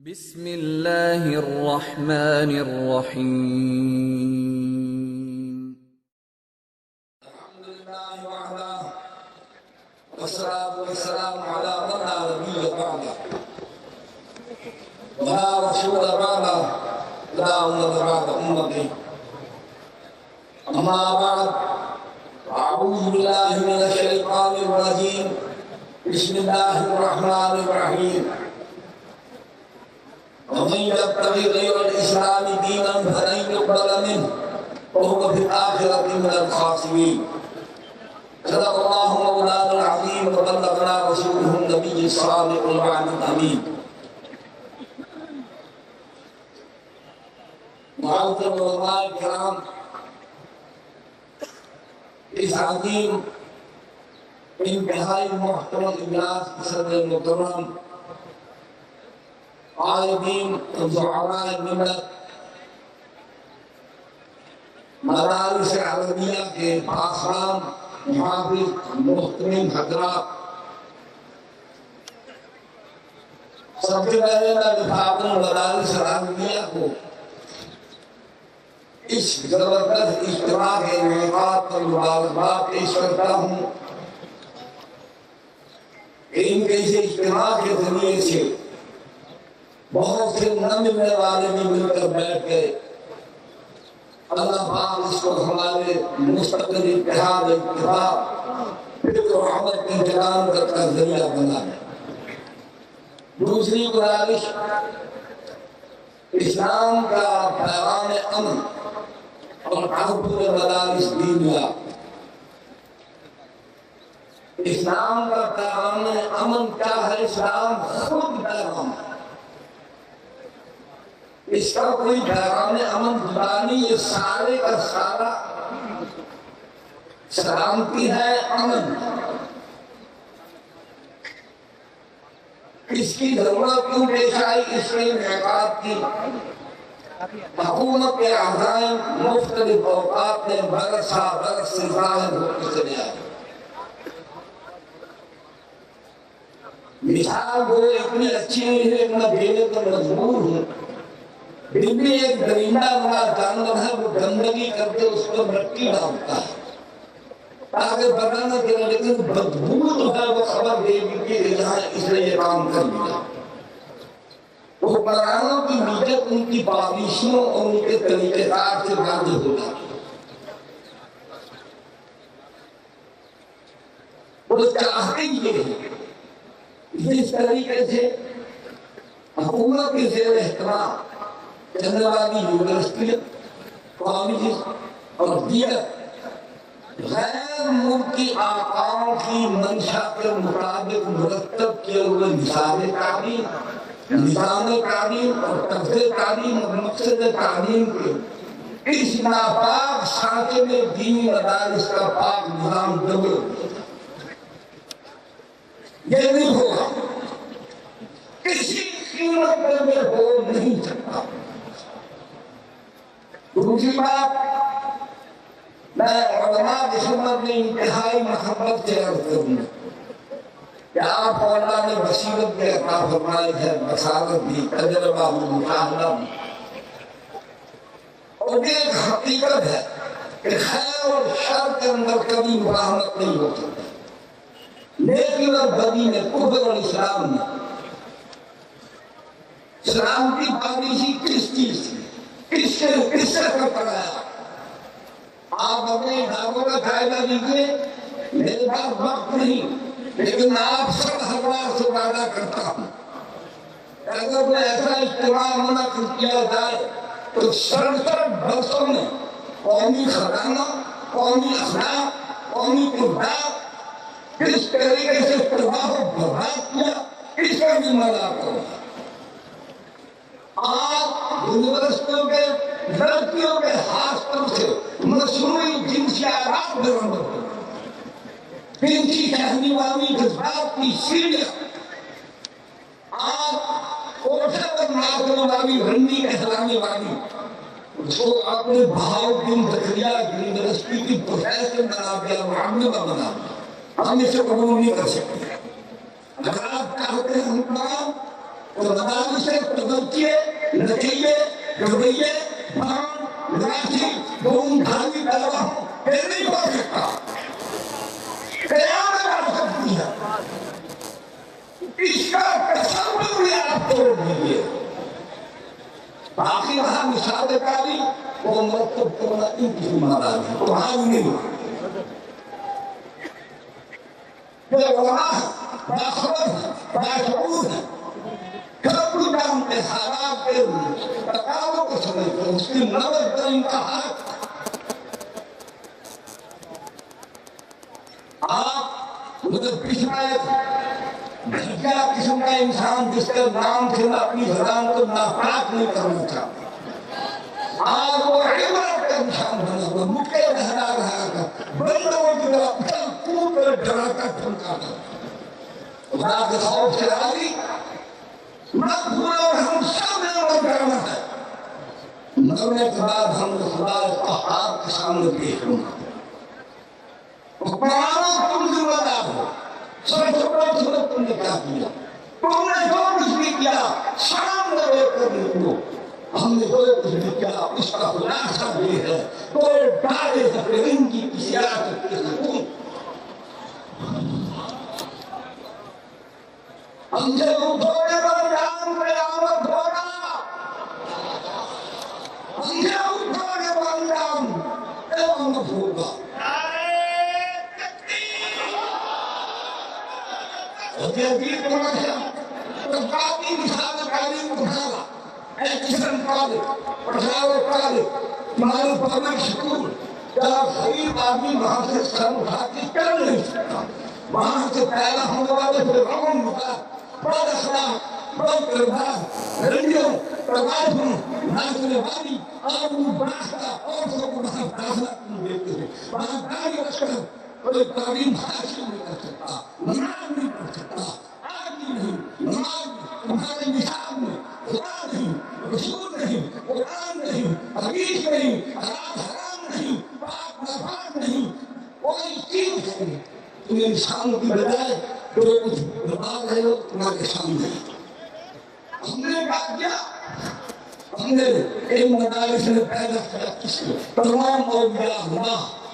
بسم اللہ الرحمن الرحیم الحمدللہ وحدہ والصلاة والسلام علی من لا نبی بعدہ ولا رسول بعدہ لا امة بعد امتی اما بعد اعوذ باللہ من الشیطان الرجیم بسم اللہ الرحمن الرحیم ومن يبتغي غير الإسلام دينا فلن يقبل منه وهو في الآخرة من الخاسرين صدق الله مولانا العظيم وبلغنا رسوله النبي الصادق الوعد الأمين معزز علماء الكرام اس عظیم انتہائی محترم اجلاس کی صدر محترم عالمین زعراء ملت مدارس عربیہ کے پاسبان محافظ محترم حضرات، سب سے پہلے میں وفاقن مدارس عربیہ کو اس زبردست اجتماع کے انعقاد پر مبارکباد پیش کرتا ہوں کہ ان کے اس اجتماع کے ذریعے سے بہت سے نہ ملنے والے بھی مل کر بیٹھ گئے۔ اللہ پاک اس کو ہمارے مستقل اتحاد اتفاق فکر و عمل کی جلان کا ذریعہ بنا ہے۔ دوسری گزارش، اسلام کا پیغام امن اور تحفظ مدارس دینیہ، اسلام کا پیغام امن کیا ہے؟ اسلام خود پیغام ہے، اس کا کوئی پیغام امن خدانی، یہ سارے کا سارا سلامتی ہے، امن۔ اس کی ضرورت کیوں پیش آئی؟ اس کے انعقاد کی حکومت کے عزائم مختلف اوقات میں برس سے ظاہر ہوتے چلے آئے۔ مثال وہ اتنی اچھی نہیں ہے، میں دینے کو مجبور ہوں۔ بلی ایک درندہ بڑا جانور ہے، وہ گندگی کر کے اس پر مٹی ڈالتا ہے تاکہ پتہ نہ چلے، لیکن بدبو جو ہے وہ خبر دے گی کہ یہاں اس نے یہ کام کر دیا۔ وہ پرانوں کی نیت ان کی پابندیوں اور ان کے طریقہ کار سے واضح ہو جاتی ہے۔ وہ چاہتے یہ ہے جس طریقے سے حکومت کے زیر اہتمام چلنے والی یونیورسٹی، کالجز اور دیگر غیر ملکی آقاؤں کی منشا کے مطابق مرتب کیے ہوئے نظام تعلیم اور طرز تعلیم اور مقصد تعلیم کے اس ناپاک سانچے میں دینی مدارس کا پاک نظام دبل یہ نہیں ہوگا، کسی قیمت میں ہو نہیں سکتا۔ دوسری بات، میں علماء کی خدمت میں انتہائی محبت سے عرض کروں کہ آپ کو اللہ نے بصیرت بھی عطا فرمائی ہے، بصارت بھی، تجربہ بھی، مشاہدہ بھی، اور یہ ایک حقیقت ہے کہ خیر اور شر کے اندر کبھی مفاہمت نہیں ہو سکتی، لیکن اور بدی میں، کفر اور اسلام میں۔ اسلام کی پالیسی کس چیز تھی؟ کس سے پڑھایا؟ آپ اپنے ڈھابوں کا فائدہ لیجیے، میرے پاس وقت نہیں، لیکن آپ سب حضرات سے وعدہ کرتا ہوں اگر کوئی ایسا اجتماع منعقد کیا جائے تو 67 برسوں میں قومی خزانہ، قومی اخلاق، قومی کردار کس طریقے سے تباہ و برباد کیا، اس کا ذمہ دار کرو۔ آپ یونیورسٹیوں کے لڑکیوں کے ہاسٹل سے مصنوعی جنسی آلات برآمد ہوتے، جنسی شہنشاہی جذبات کی سیڑھیاں، آپ کوٹھے پر ناچنے والی، رنڈی کہلانے والی، جو اپنے بہاؤدین زکریا یونیورسٹی کی پروفیسر بنا دیا، معلمہ بنا دیا، ہم اسے قبول نہیں کر سکتے۔ اگر آپ چاہتے ہیں تو مدارس سے تغذیے نتیجے رویے بھان لاٹھی دھوم دھامی پیدا ہو یہ نہیں ہو سکتا قیامت آ سکتی ہے اس کا تصور بھی آپ توڑ دیجیے باقی وہاں مشاہدہ کاری وہ مرتب کرنا ان کی ذمہ داری ہے وہاں نہیں یہ علماء باخبر باشعور ہے کبھی جانتے حالات کے تقاضوں کو سمجھتے اس کی نظر پر ان کا حق آپ مجھے پچھلائے کیا قسم کا انسان جس کے نام سے میں اپنی زبان کو ناپاک نہیں کرنا چاہتا آج وہ عبرت کا انسان بنا ہوا مکے لہرا رہا تھا بندوں کی طرح اچھل کود کر ڈرا کر دھمکا تھا خدا کے خوف سے آگی مقبول اور ہم سب نے عمل کرنا ہے مرنے کے بعد ہم نے خدا قہار کے سامنے پیش ہونا حکمرانوں کو تم ذمہ دار ہو سب سے بڑا صورت تم نے کیا کیا تم نے جو کچھ بھی کیا سامنے لے کر نکلو ہم نے جو کچھ بھی کیا اس کا خلاصہ بھی ہے تو ڈالے سفرین کی سیاست کے حکومت ہم سے اٹھوڑے پر جان قیامت ہوگا ہم سے اٹھوڑے پر جان قیامت ہوگا جدید معاشرہ ترقاتی مثال تعلیم اٹھانا ایجوکیشن کالج پڑھاوے کالج معلوم پبلک سکول جہاں غریب آدمی وہاں سے سر اٹھا کے چل نہیں سکتا وہاں سے پیدا ہونے والے فرعون ہوتا بد اخلاق بد کردار رنڈیوں توازن ناچنے والی آبو باشا اور سب وہاں داخلہ کیوں دیتے ہیں وہاں داڑھی رکھ کر کوئی تعلیم حاصل نہیں کر سکتا نماز نہیں پڑھ سکتا آدمی نہیں نماز تمہارے نصاب میں خدا نہیں رسول نہیں قرآن نہیں حدیث نہیں حلال حرام نہیں پاک ناپاک نہیں کوئی چیز نہیں تم انسان کی بجائے جو کچھ بتا رہے ہو تمہارے سامنے ہم نے کہا کیا ہم نے ایک مدارس میں پیدا کیا کس کو تمام اولیاء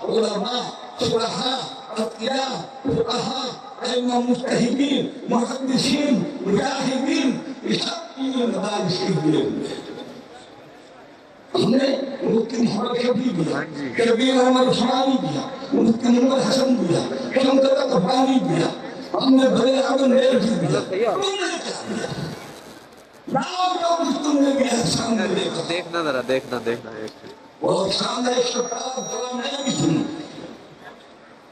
علماء فقہاء اتقیاء فقہاء ائمہ مجتہدین محدثین مجاہدین یہ سب کی مدارس کے لیے ہم نے مفتی محمد شبیر دیا شبیر احمد عثمانی دیا مفتی محمد حسن دیا شمدت غفاری دیا ہم نے بھرے اعظم نیلوی دیا تم نے کیا دیا لاؤ جو کچھ تم نے بھی احسان میں دیکھا دیکھنا ذرا دیکھنا وہ احسان ہے اس کتاب بڑا میں بھی سنوں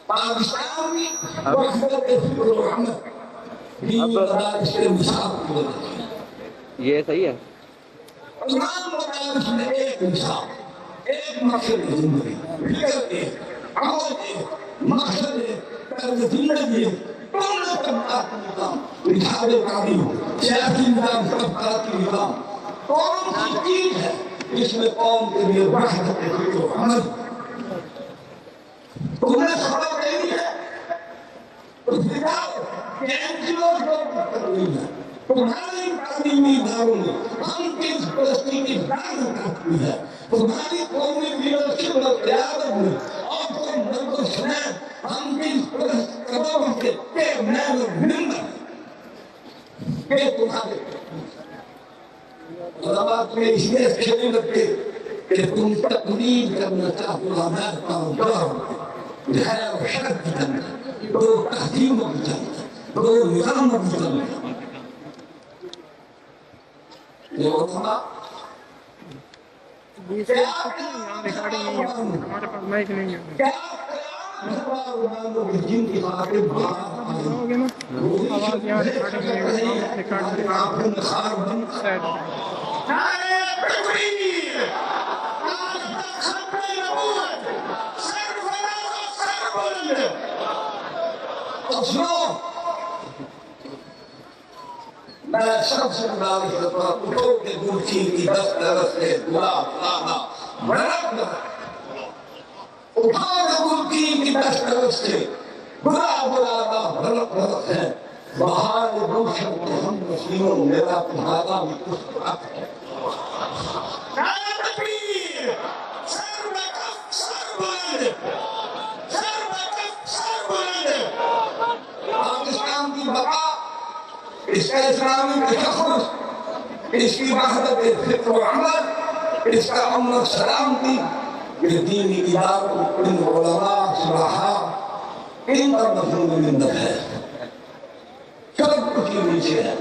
پاکستان میں وحدت فکر و عمل دینی مدارس کے مثال کو یہ صحیح ہے تمام مدارس میں ایک مثال ایک مقصد زندگی فکر ایک عمل ایک مقصد ایک طرز زندگی ایک تم نے طبقاتی نظام انتخابی تعلیم سیاسی نظام طبقاتی نظام کون سی چیز ہے جس میں قوم کے لیے وحدت فکر و عمل تمہیں خبر نہیں ہے اس بجاؤ کہ انجیوز لوگ کر رہی ہے تمہاری تعلیمی اداروں میں ہم کس پرستی کی دان کرتی ہے تمہاری قومی لیڈرشپ اور قیادت میں اور تم مرد و شنید ہم کس پرستوں کے چیئرمین اور ممبر کہ تمہارے علماء تمہیں اس لیے اچھے نہیں لگتے کہ تم تقلید کرنا چاہتے ہو ہمارے پاس دور ہے اور شرط کی جنگ دو تحکیم کی جنگ دو نظام کی جنگ یہ علماء کیا جن کی خاطر میں سب سے گزارش کرتا ہوں اٹھو کہ گلچی کی دس درس سے دعا لانا برکت اٹھو کہ گلچی کی دس درس سے دعا بلانا برکت ہے بہار روشن کے ہم نشینوں میرا تمہارا بھی کچھ حق ہے نعرہ تکبیر سر بکف سر بلند سر بکف سر بلند پاکستان کی بقا اس کا اسلامی تشخص اس کی وحدت فکر و عمل اس کا امن و سلامتی یہ دینی اداروں ان علماء صلاحاء ان پر مفہوم منت ہے سب کچھ نیچے ہے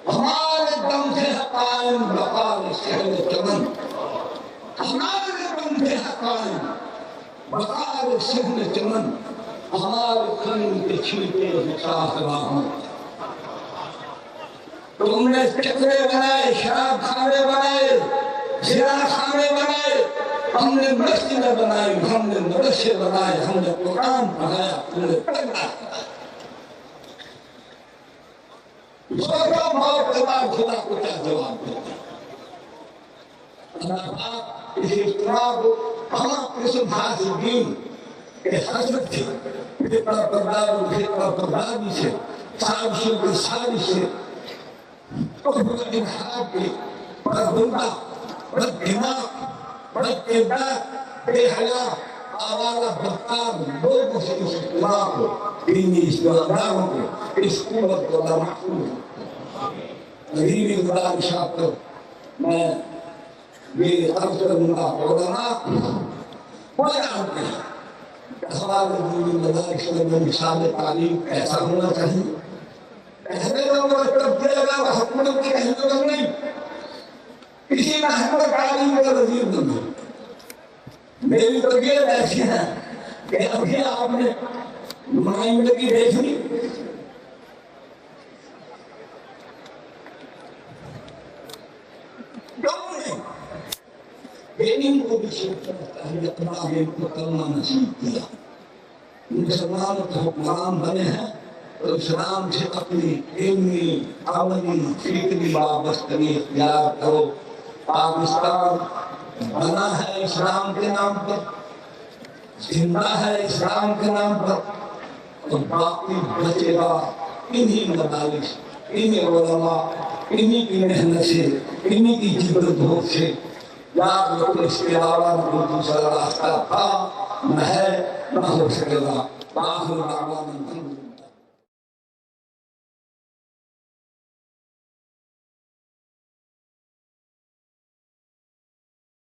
ہمارے دم سے ہے قائم بقال سہل چمن ہمارے دم سے ہے قائم بقال سہل چمن ہمارے خون کے چھلکے حساس راہوں تم نے چکرے بنائے شراب خانے بنائے زنا خانے بنائے ہم نے مسجدیں بنائی ہم نے مدرسے بنائے ہم نے قرآن پڑھایا تم نے پڑھنا سوچو موت کے بعد خدا کو کیا جواب دیتا اللہ پاک اس اجتماع کو ہم قسم حاصلین کے حضرت تھے فتنہ پردار و فتنہ پرداری سے سازشوں کی سازش سے کفر انحراف کے پرگندہ بددماغ بدکردار بے حیا آوارہ بدکار لوگوں سے اس اجتماع کو دینی استعدادوں کو اس قوت کو اللہ محفوظ غریبی خدا اشارت کر میں یہ عرض کروں گا علماء وہ جانتے ہیں کہ ہمارے دینی مدارس میں نصاب تعلیم ایسا ہونا چاہیے ایسے لوگوں کو طرف دے گا وہ حکومت کی کہنے لوگ نہیں کسی محکمہ تعلیم کا وزیر بنو میری تربیت ایسی ہے کہ ابھی آپ نے نمائندگی دیکھ لی کیوں نہیں ان کو بھی سوچتا ہے اقبال کو کلمہ نصیب کیا مسلمان کو حکمران بنے ہیں تو اسلام سے اپنی علمی عملی فکری وابستگی اختیار کرو پاکستان بنا ہے اسلام کے نام پر زندہ ہے اسلام کے نام پر اور باقی بچے گا انہی مدارس انہی علماء انہی کی محنت سے انہی کی جدوجہد سے یاد رکھو اس کے علاوہ کوئی دوسرا راستہ تھا نہ ہے نہ ہو سکے گا آخر دعوانا